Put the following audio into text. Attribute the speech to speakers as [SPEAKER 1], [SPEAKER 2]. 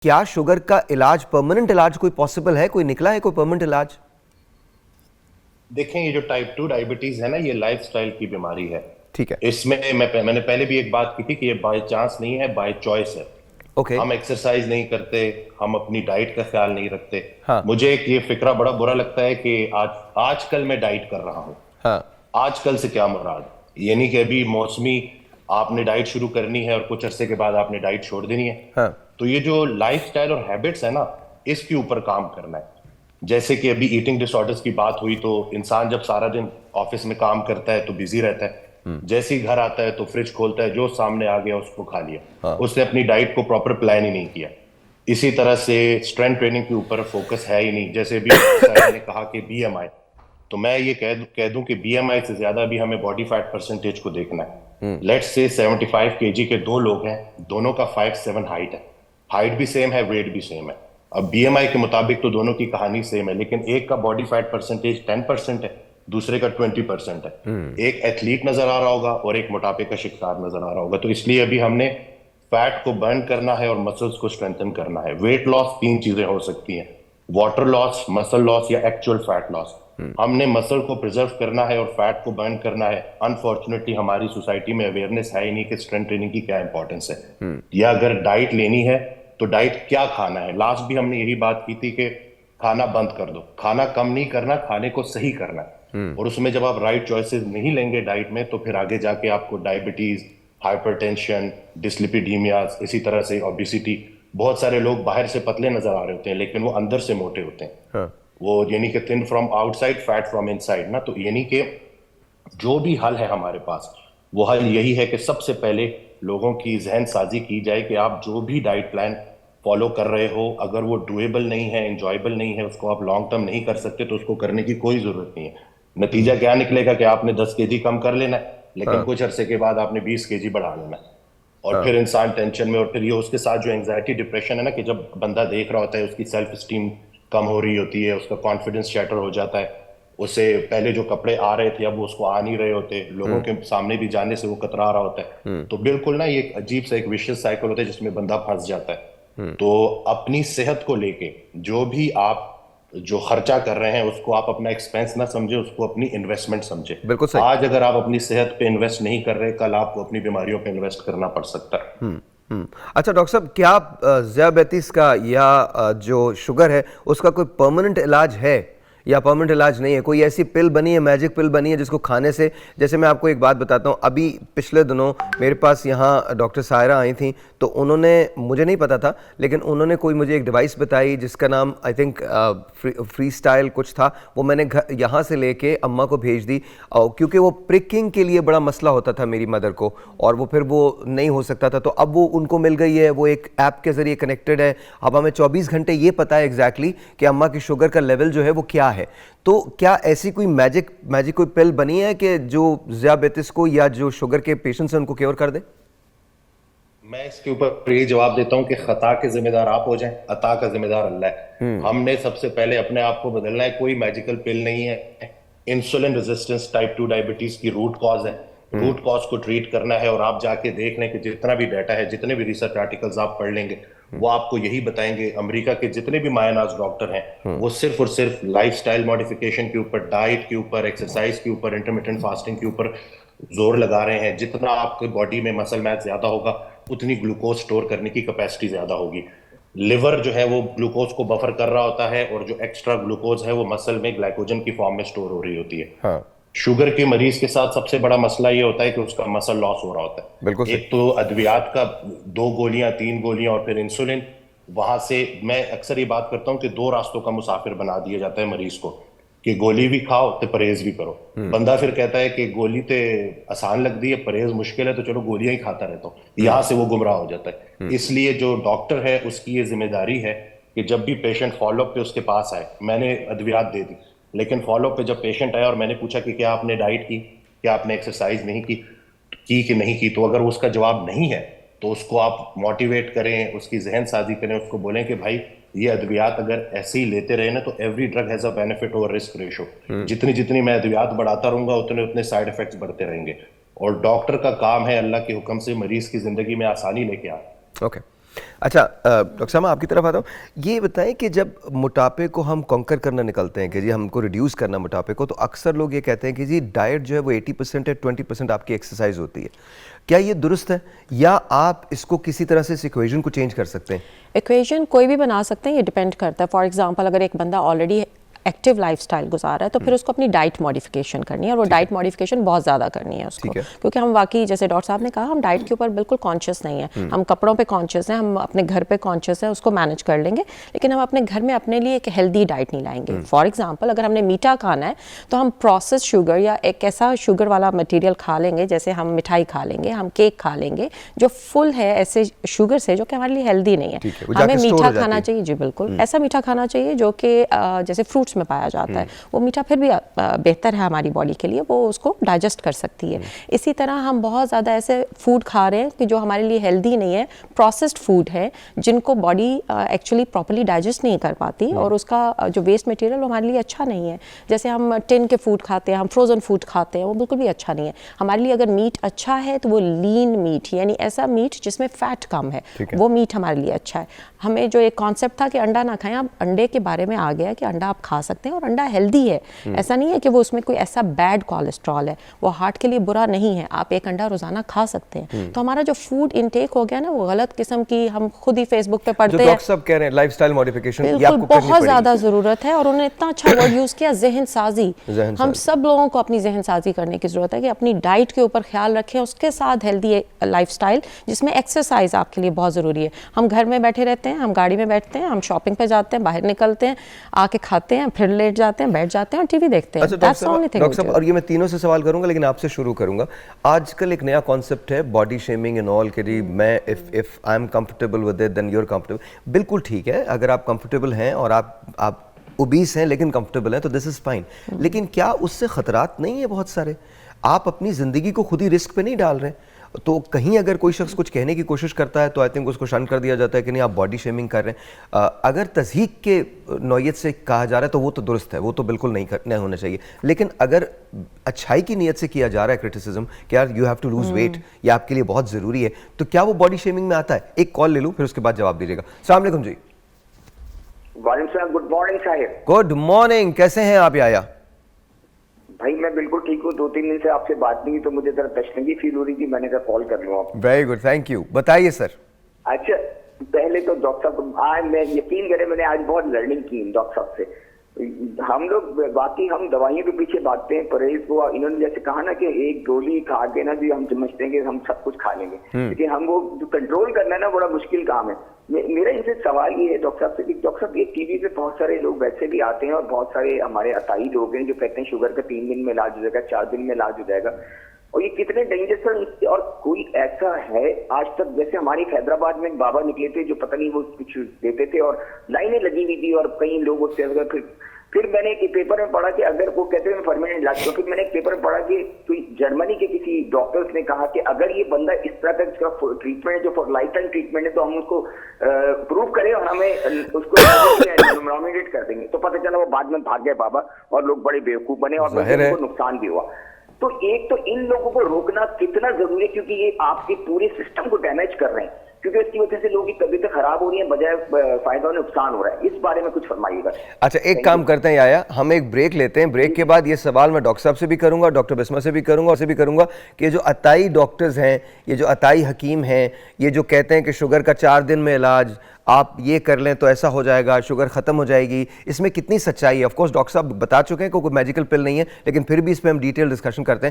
[SPEAKER 1] क्या शुगर का इलाज, परमानेंट इलाज कोई पॉसिबल है? कोई निकला है कोई परमानेंट इलाज?
[SPEAKER 2] देखें, ये जो टाइप 2 डायबिटीज है ना, ये लाइफस्टाइल की बीमारी है।
[SPEAKER 1] ठीक है।
[SPEAKER 2] इसमें मैंने पहले भी एक बात की थी कि ये बाय चांस नहीं है, बाय चॉइस है।
[SPEAKER 1] ओके।
[SPEAKER 2] हम एक्सरसाइज नहीं करते, हम अपनी डाइट का ख्याल नहीं रखते।
[SPEAKER 1] हाँ।
[SPEAKER 2] मुझे एक ये फिक्रा बड़ा बुरा लगता है कि आजकल मैं डाइट कर रहा हूँ।
[SPEAKER 1] हाँ।
[SPEAKER 2] आजकल से क्या मुराद? ये नहीं कि अभी मौसमी आपने डाइट शुरू करनी है और कुछ अरसे के बाद आपने डाइट छोड़ देनी है।
[SPEAKER 1] हाँ।
[SPEAKER 2] तो ये जो लाइफस्टाइल और हैबिट्स है ना, इसके ऊपर काम करना है। जैसे कि अभी ईटिंग डिसऑर्डर्स की बात हुई, तो इंसान जब सारा दिन ऑफिस में काम करता है तो बिजी रहता है। जैसे ही घर आता है तो फ्रिज खोलता है, जो सामने आ गया उसको खा लिया।
[SPEAKER 1] हाँ।
[SPEAKER 2] उसने अपनी डाइट को प्रॉपर प्लान ही नहीं किया। इसी तरह से स्ट्रेंथ ट्रेनिंग के ऊपर फोकस है ही नहीं। जैसे भी डॉक्टर साहब ने कहा कि बीएमआई, तो मैं ये कह दूं कि बीएमआई से ज्यादा भी हमें बॉडी फैट परसेंटेज को देखना है। लेट्स से 75 केजी के दो लोग हैं, दोनों का 5'7" हाइट है। हाइट भी सेम है, वेट भी सेम है। अब बीएमआई के मुताबिक तो दोनों की कहानी सेम है, लेकिन एक का बॉडी फैट परसेंटेज 10% है, दूसरे का 20% है। एक एथलीट नजर आ रहा होगा और एक मोटापे का शिकार नजर आ रहा होगा। तो इसलिए अभी हमने फैट को बर्न करना है और मसल्स को स्ट्रेंथन करना है। वेट लॉस तीन चीजें हो सकती हैं: वाटर लॉस, मसल लॉस या एक्चुअल फैट लॉस। हमने मसल को प्रिजर्व करना है और फैट को बर्न करना है। अनफॉर्चुनेटली हमारी सोसाइटी में अवेयरनेस है ही नहीं कि स्ट्रेंथ ट्रेनिंग की क्या इंपॉर्टेंस है, या अगर डाइट लेनी है तो डाइट क्या खाना है। लास्ट भी हमने यही बात की थी कि खाना बंद कर दो। खाना कम नहीं करना, खाने को सही करना है। और उसमें जब आप राइट चॉइसेस नहीं लेंगे डाइट में, तो फिर आगे जाके आपको डायबिटीज, हाइपरटेंशन, डिस्लिपिडीमियाज, इसी तरह से ओबिसिटी। बहुत सारे लोग बाहर से पतले नजर आ रहे होते हैं लेकिन वो अंदर से मोटे होते हैं।
[SPEAKER 1] हाँ।
[SPEAKER 2] वो यानी कि thin from outside, fat from inside ना। तो यानी कि जो भी हल है हमारे पास, वो हल यही है कि सबसे पहले लोगों की जहन साजी की जाए कि आप जो भी डाइट प्लान फॉलो कर रहे हो, अगर वो डुएबल नहीं है, इंजॉयबल नहीं है, उसको आप लॉन्ग टर्म नहीं कर सकते, तो उसको करने की कोई जरूरत नहीं है। नतीजा क्या निकलेगा कि आपने 10 केजी कम कर लेना है, लेकिन
[SPEAKER 1] हाँ।
[SPEAKER 2] कुछ अरसे के बाद आपने 20 केजी बढ़ा लेना है। और
[SPEAKER 1] हाँ।
[SPEAKER 2] फिर इंसान टेंशन में, और फिर ये उसके साथ जो एंजाइटी डिप्रेशन है ना, कि जब बंदा देख रहा होता है उसकी सेल्फ स्टीम कम हो रही होती है, उसका कॉन्फिडेंस शैटर हो जाता है। उसे पहले जो कपड़े आ रहे थे अब वो उसको आ नहीं रहे होते, लोगों के सामने भी जाने से वो कतरा रहा होता है। तो बिल्कुल ना, ये एक अजीब सा एक विशियस साइकिल होता है जिसमें बंदा फंस जाता है। तो अपनी सेहत को लेके जो भी आप जो खर्चा कर रहे हैं, उसको आप अपना एक्सपेंस ना समझे, उसको अपनी इन्वेस्टमेंट समझे।
[SPEAKER 1] बिल्कुल सही।
[SPEAKER 2] आज अगर आप अपनी सेहत पे इन्वेस्ट नहीं कर रहे, कल आपको अपनी बीमारियों पे इन्वेस्ट करना पड़ सकता है।
[SPEAKER 1] हम्म। अच्छा डॉक्टर साहब, क्या ज़ियाबेतिस का या जो शुगर है उसका कोई परमानेंट इलाज है या परमानेंट इलाज नहीं है? कोई ऐसी पिल बनी है, मैजिक पिल बनी है जिसको खाने से, जैसे मैं आपको एक बात बताता हूँ, अभी पिछले दिनों मेरे पास यहाँ डॉक्टर सायरा आई थी, तो उन्होंने, मुझे नहीं पता था, लेकिन उन्होंने कोई मुझे एक डिवाइस बताई जिसका नाम आई थिंक फ्री स्टाइल कुछ था। वो मैंने यहाँ से लेके अम्मा को भेज दी, क्योंकि वो प्रिकिंग के लिए बड़ा मसला होता था मेरी मदर को, और वो फिर वो नहीं हो सकता था, तो अब वो उनको मिल गई है, वो एक ऐप के ज़रिए कनेक्टेड है। अब हमें 24 घंटे ये पता है एग्जैक्टली कि अम्मा की शुगर का लेवल जो है वो क्या है। तो क्या ऐसी कोई मैजिक कोई पिल बनी है कि जो ज़ियाबेतिस को या जो शुगर के पेशेंट्स हैं उनको क्योर कर दे?
[SPEAKER 2] मैं इसके ऊपर ये जवाब देता हूँ कि खता के जिम्मेदार आप हो जाएं, अता का जिम्मेदार अल्लाह है। हमने सबसे पहले अपने आप को बदलना है। कोई मैजिकल पिल नहीं है। इंसुलिन रेजिस्टेंस टाइप 2 डायबिटीज की रूट कॉज है। रूट कॉज को ट्रीट करना है। और आप जाके देख लें कि जितना भी डाटा है, जितने भी रिसर्च आर्टिकल्स आप पढ़ लेंगे, वो आपको यही बताएंगे। अमेरिका के जितने भी मायनाज डॉक्टर हैं, वो सिर्फ और सिर्फ लाइफस्टाइल मॉडिफिकेशन के ऊपर, डाइट के ऊपर, एक्सरसाइज के ऊपर, इंटरमिटेंट फास्टिंग के ऊपर जोर लगा रहे हैं। जितना आपके बॉडी में मसल मैथ ज्यादा होगा, उतनी ग्लूकोज स्टोर करने की कैपेसिटी ज्यादा होगी। लिवर जो है वो ग्लूकोज को बफर कर रहा होता है, और जो एक्स्ट्रा ग्लूकोज है वो मसल में ग्लाइकोजन की फॉर्म में स्टोर हो रही होती है।
[SPEAKER 1] हाँ।
[SPEAKER 2] शुगर के मरीज के साथ सबसे बड़ा मसला ये होता है कि उसका मसल लॉस हो रहा होता
[SPEAKER 1] बिल्कुल
[SPEAKER 2] है।
[SPEAKER 1] सही।
[SPEAKER 2] एक तो अद्वियात का 2 गोलियां, 3 गोलियां, और फिर इंसुलिन। वहां से मैं अक्सर ये बात करता हूं कि दो रास्तों का मुसाफिर बना दिया जाता है मरीज को, कि गोली भी खाओ तो परहेज भी करो। बंदा फिर कहता है कि गोली तो आसान लगती है, परहेज मुश्किल है, तो चलो गोलियां ही खाता रहता हूँ। यहां से वो गुमराह हो जाता है। इसलिए जो डॉक्टर है उसकी ये जिम्मेदारी है कि जब भी पेशेंट फॉलोअप पे उसके पास आए, मैंने अद्वियात दे दी, लेकिन फॉलोअप पे जब पेशेंट आया और मैंने पूछा कि क्या आपने डाइट की, क्या आपने एक्सरसाइज नहीं की कि नहीं की, तो अगर उसका जवाब नहीं है, तो उसको आप मोटिवेट करें, उसकी जहन साजी करें, उसको बोलें कि भाई ये अद्वियात अगर ऐसे ही लेते रहे ना, तो every drug has a benefit over risk ratio. जितनी जितनी मैं अद्वियात बढ़ाता रहूंगा, उतने उतने साइड इफेक्ट्स बढ़ते रहेंगे। और डॉक्टर का काम है अल्लाह के हुक्म से मरीज की जिंदगी में आसानी लेके आना।
[SPEAKER 1] ओके। अच्छा डॉक्टर साहब मैं आपकी तरफ आता हूँ। ये बताएं कि जब मोटापे को हम कॉन्कर करना निकलते हैं कि जी हमको रिड्यूस करना मोटापे को, तो अक्सर लोग ये कहते हैं कि जी डाइट जो है वो 80% है, 20% आपकी एक्सरसाइज होती है। क्या ये दुरुस्त है या आप इसको किसी तरह से इस इक्वेशन को चेंज कर सकते हैं?
[SPEAKER 3] इक्वेशन कोई भी बना सकते हैं, ये डिपेंड करता है। फॉर एग्जांपल अगर एक बंदा ऑलरेडी एक्टिव लाइफस्टाइल गुजार रहा है तो फिर उसको अपनी डाइट मॉडिफिकेशन करनी है, और वो डाइट मॉडिफिकेशन बहुत ज़्यादा करनी है उसको, क्योंकि हम वाकई जैसे डॉक्टर साहब ने कहा हम डाइट के ऊपर बिल्कुल कॉन्शियस नहीं है। हम कपड़ों पे कॉन्शियस हैं, हम अपने घर पे कॉन्शियस हैं, उसको मैनेज कर लेंगे, लेकिन हम अपने घर में अपने लिए एक हेल्दी डाइट नहीं लाएंगे। फॉर एग्जाम्पल अगर हमने मीठा खाना है तो हम प्रोसेस शुगर या एक ऐसा शुगर वाला मटीरियल खा लेंगे, जैसे हम मिठाई खा लेंगे, हम केक खा लेंगे जो फुल है ऐसे शुगर से, जो कि हमारे लिए हेल्दी नहीं है। हमें मीठा खाना चाहिए, जी बिल्कुल ऐसा मीठा खाना चाहिए जो कि जैसे फ्रूट्स में पाया जाता है, वो मीठा फिर भी बेहतर है हमारी बॉडी के लिए, वो उसको डाइजेस्ट कर सकती है। इसी तरह हम बहुत ज़्यादा ऐसे फूड खा रहे हैं कि जो हमारे लिए हेल्दी नहीं है, प्रोसेस्ड फूड है, जिनको बॉडी एक्चुअली प्रॉपर्ली डाइजेस्ट नहीं कर पाती, और उसका जो वेस्ट मटेरियल हमारे लिए अच्छा नहीं है। जैसे हम टिन के फूड खाते हैं, हम फ्रोज़न फूड खाते हैं, वो बिल्कुल भी अच्छा नहीं है हमारे लिए। अगर मीट अच्छा है तो वो लीन मीट, यानी ऐसा मीट जिसमें फैट कम है, वो मीट हमारे लिए अच्छा है। हमें जो एक कॉन्सेप्ट था कि अंडा ना खाएं, अब अंडे के बारे में आ गया कि अंडा आप खा सकते हैं और अंडा हेल्दी है। ऐसा नहीं है कि वो उसमें कोई ऐसा बैड कोलेस्ट्रॉल है, वो हार्ट के लिए बुरा नहीं है, आप एक अंडा रोजाना खा सकते हैं। तो हमारा जो फूड इनटेक हो गया ना, वो गलत किस्म की, हम खुद ही फेसबुक पे पढ़ते हैं,
[SPEAKER 1] डॉक्टर साहब कह रहे हैं लाइफस्टाइल मॉडिफिकेशन, ये
[SPEAKER 3] बिल्कुल
[SPEAKER 1] आपको करनी
[SPEAKER 3] बहुत
[SPEAKER 1] पड़ेगी।
[SPEAKER 3] ज़्यादा ज़रूरत है। और उन्होंने इतना अच्छा वर्ड यूज़ किया, जहन साजी। हम सब लोगों को अपनी जहन साजी करने की ज़रूरत है कि अपनी डाइट के ऊपर ख्याल रखें, उसके साथ हेल्दी लाइफस्टाइल जिसमें एक्सरसाइज आपके लिए बहुत ज़रूरी है। हम घर में बैठे रहते हैं, हम गाड़ी में बैठते हैं, हम शॉपिंग पे जाते हैं, बाहर निकलते हैं, आके खाते हैं, फिर लेट जाते हैं, बैठ जाते हैं और टीवी देखते हैं।
[SPEAKER 1] अच्छा डॉक्टर साहब, और ये मैं तीनों से सवाल करूंगा, लेकिन आपसे शुरू करूंगा। आजकल एक नया कॉन्सेप्ट है बॉडी शेमिंग एंड ऑल के जी, मैं if I am comfortable with it then you are comfortable. बिल्कुल ठीक है, अगर आप कंफर्टेबल हैं और आप ओबीस हैं लेकिन कंफर्टेबल हैं तो दिस इज फाइन। लेकिन क्या उससे खतरात नहीं है बहुत सारे? आप अपनी जिंदगी को खुद ही रिस्क पे नहीं डाल रहे? तो कहीं अगर कोई शख्स कुछ कहने की कोशिश करता है तो आई थिंक उसको शन कर दिया जाता है कि नहीं आप बॉडी शेमिंग कर रहे हैं। अगर तज़हीक के नौयत से कहा जा रहा है तो वो तो दुरुस्त है, वो तो बिल्कुल नहीं होना चाहिए। लेकिन अगर अच्छाई की नीयत से किया जा रहा है क्रिटिसिज्म कि यार you have to lose weight, ये आपके लिए बहुत ज़रूरी है, तो क्या वो बॉडी शेमिंग में आता है? एक कॉल ले लूँ फिर उसके बाद जवाब दीजिएगा। अस्सलाम वालेकुम जी।
[SPEAKER 4] वालेकुम, good morning Sahib.
[SPEAKER 1] Good morning, कैसे हैं आप याया?
[SPEAKER 4] भाई मैं बिल्कुल ठीक हूँ, 2-3 दिन से आपसे बात नहीं हुई तो मुझे जरा तशनगी फील हो रही थी, मैंने कहा कॉल कर लूँ आप।
[SPEAKER 1] Very good, thank you. बताइए सर।
[SPEAKER 4] अच्छा, पहले तो डॉक्टर साहब आज मैं यकीन करें मैंने आज बहुत लर्निंग की डॉक्टर साहब से। हम लोग बाकी हम दवाइयों के पीछे भागते हैं, परहेज को इन्होंने जैसे कहा ना कि एक गोली खा के ना भी हम समझते हैं कि हम सब कुछ खा लेंगे, लेकिन हम वो जो कंट्रोल करना है ना बड़ा मुश्किल काम है। मेरा इनसे सवाल ये है डॉक्टर साहब से कि डॉक्टर साहब ये टीवी पे बहुत सारे लोग वैसे भी आते हैं और बहुत सारे हमारे अताई लोग हैं जो कहते हैं शुगर का 3 दिन में इलाज हो जाएगा, 4 दिन में इलाज हो जाएगा, और ये कितने डेंजरस। और कोई ऐसा है आज तक, जैसे हमारी हैदराबाद में एक बाबा निकले थे जो पता नहीं वो कुछ देते थे और लाइनें लगी हुई थी और कई लोग उससे फिर मैंने एक पेपर में पढ़ा कि अगर वो कहते हैं परमानेंट इलाज, तो फिर मैंने एक पेपर में पढ़ा कि जर्मनी के किसी डॉक्टर्स ने कहा कि अगर ये बंदा इस तरह का इसका ट्रीटमेंट है जो फॉर लाइफ टाइम ट्रीटमेंट है तो हम उसको प्रूव करें और हमें उसको नॉमिनेट कर देंगे। तो पता चला वो बाद में भाग गए बाबा और लोग बड़े बेवकूफ बने और उनको नुकसान भी हुआ। तो एक तो इन लोगों को रोकना कितना जरूरी है, क्योंकि ये आपके पूरे सिस्टम को डैमेज कर रहे हैं, क्योंकि इसकी वजह से लोगों की तबीयत खराब हो रही है बजाय फायदा और नुकसान हो रहा है। इस बारे में कुछ फरमाइएगा।
[SPEAKER 1] अच्छा, एक काम करते हैं याया, हम एक ब्रेक लेते हैं। ब्रेक के बाद ये सवाल मैं डॉक्टर साहब से भी करूंगा, डॉक्टर बिस्मा से भी करूंगा, और से भी करूंगा कि ये जो अताई डॉक्टर्स हैं, ये जो अताई हकीम हैं, ये जो कहते हैं कि शुगर का 4 दिन में इलाज, आप ये कर लें तो ऐसा हो जाएगा, शुगर खत्म हो जाएगी, इसमें कितनी सच्चाई है? ऑफ कोर्स डॉक्टर साहब बता चुके हैं कि कोई मैजिकल पिल नहीं है, लेकिन फिर भी इस पर हम डिटेल डिस्कशन करते हैं।